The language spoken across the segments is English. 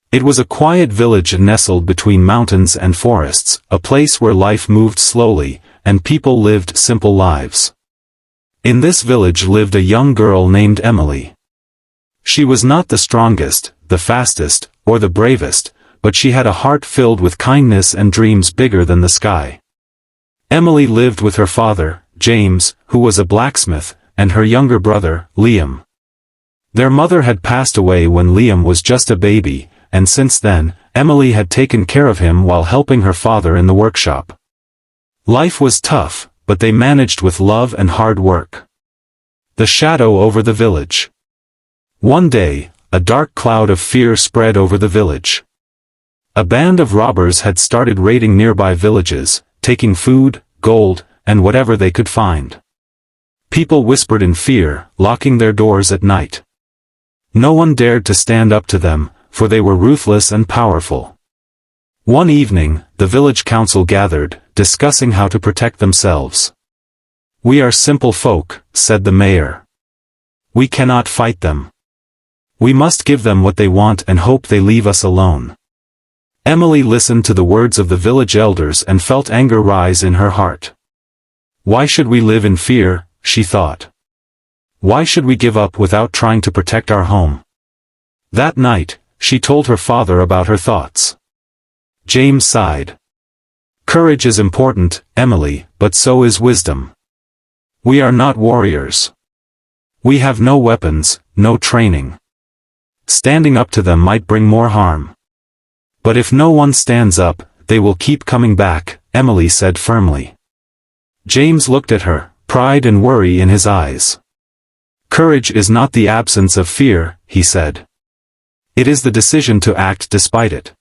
It was a quiet village nestled between mountains and forests, a place where life moved slowly, and people lived simple lives. In this village lived a young girl named Emily. She was not the strongest, the fastest, or the bravest, but she had a heart filled with kindness and dreams bigger than the sky. Emily lived with her father, James, who was a blacksmith, and her younger brother, Liam. Their mother had passed away when Liam was just a baby, and since then, Emily had taken care of him while helping her father in the workshop. Life was tough, but they managed with love and hard work. The shadow over the village. One day, a dark cloud of fear spread over the village. A band of robbers had started raiding nearby villages, taking food, gold, and whatever they could find. People whispered in fear, locking their doors at night. No one dared to stand up to them, for they were ruthless and powerful. One evening, the village council gathered, discussing how to protect themselves. "We are simple folk," said the mayor. "We cannot fight them. We must give them what they want and hope they leave us alone." Emily listened to the words of the village elders and felt anger rise in her heart. Why should we live in fear, she thought. Why should we give up without trying to protect our home? That night, she told her father about her thoughts. James sighed. "Courage is important, Emily, but so is wisdom. We are not warriors. We have no weapons, no training. Standing up to them might bring more harm. But if no one stands up, they will keep coming back," Emily said firmly. James looked at her, pride and worry in his eyes. "Courage is not the absence of fear," he said. "It is the decision to act despite it.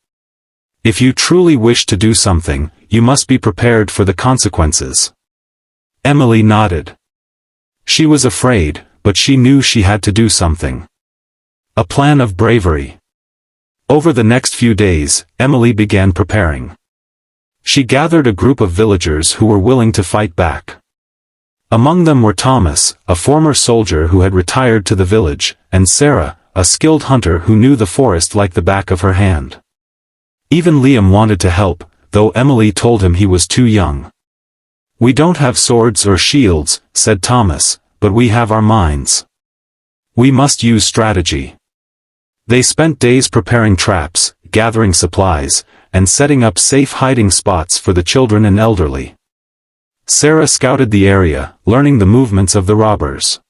If you truly wish to do something, you must be prepared for the consequences." Emily nodded. She was afraid, but she knew she had to do something. A plan of bravery. Over the next few days, Emily began preparing. She gathered a group of villagers who were willing to fight back. Among them were Thomas, a former soldier who had retired to the village, and Sarah, a skilled hunter who knew the forest like the back of her hand. Even Liam wanted to help, though Emily told him he was too young. "We don't have swords or shields," said Thomas, "but we have our minds. We must use strategy." They spent days preparing traps, gathering supplies, and setting up safe hiding spots for the children and elderly. Sarah scouted the area, learning the movements of the robbers.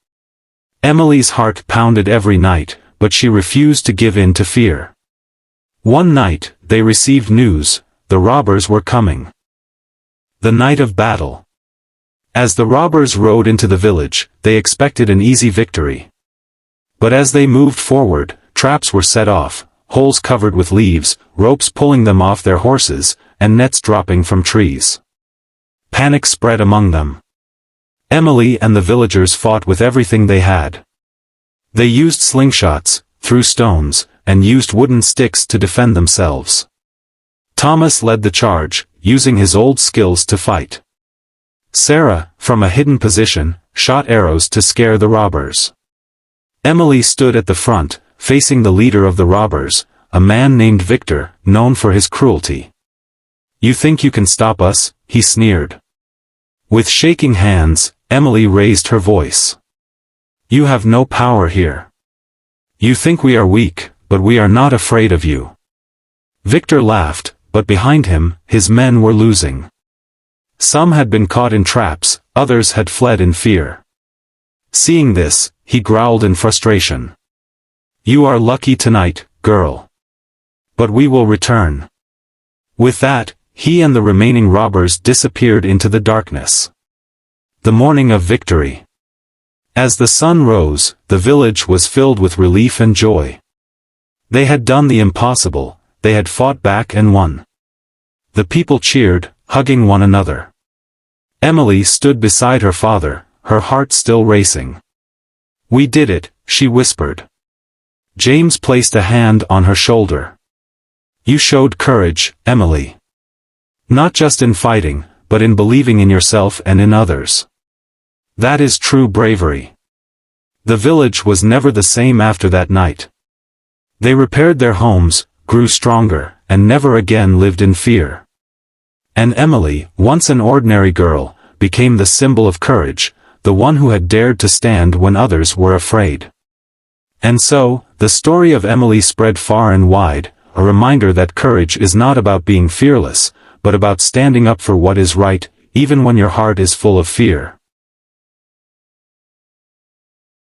Emily's heart pounded every night, but she refused to give in to fear. One night, they received news: the robbers were coming. The night of battle. As the robbers rode into the village, they expected an easy victory. But as they moved forward, traps were set off, holes covered with leaves, ropes pulling them off their horses, and nets dropping from trees. Panic spread among them. Emily and the villagers fought with everything they had. They used slingshots, threw stones, and used wooden sticks to defend themselves. Thomas led the charge, using his old skills to fight. Sarah, from a hidden position, shot arrows to scare the robbers. Emily stood at the front, facing the leader of the robbers, a man named Victor, known for his cruelty. "You think you can stop us?" he sneered. With shaking hands, Emily raised her voice. "You have no power here. You think we are weak, but we are not afraid of you." Victor laughed, but behind him, his men were losing. Some had been caught in traps, others had fled in fear. Seeing this, he growled in frustration. "You are lucky tonight, girl. But we will return." With that, he and the remaining robbers disappeared into the darkness. The morning of victory. As the sun rose, the village was filled with relief and joy. They had done the impossible, they had fought back and won. The people cheered, hugging one another. Emily stood beside her father, her heart still racing. "We did it," she whispered. James placed a hand on her shoulder. "You showed courage, Emily. Not just in fighting, but in believing in yourself and in others. That is true bravery." The village was never the same after that night. They repaired their homes, grew stronger, and never again lived in fear. And Emily, once an ordinary girl, became the symbol of courage, the one who had dared to stand when others were afraid. And so, the story of Emily spread far and wide, a reminder that courage is not about being fearless, but about standing up for what is right, even when your heart is full of fear.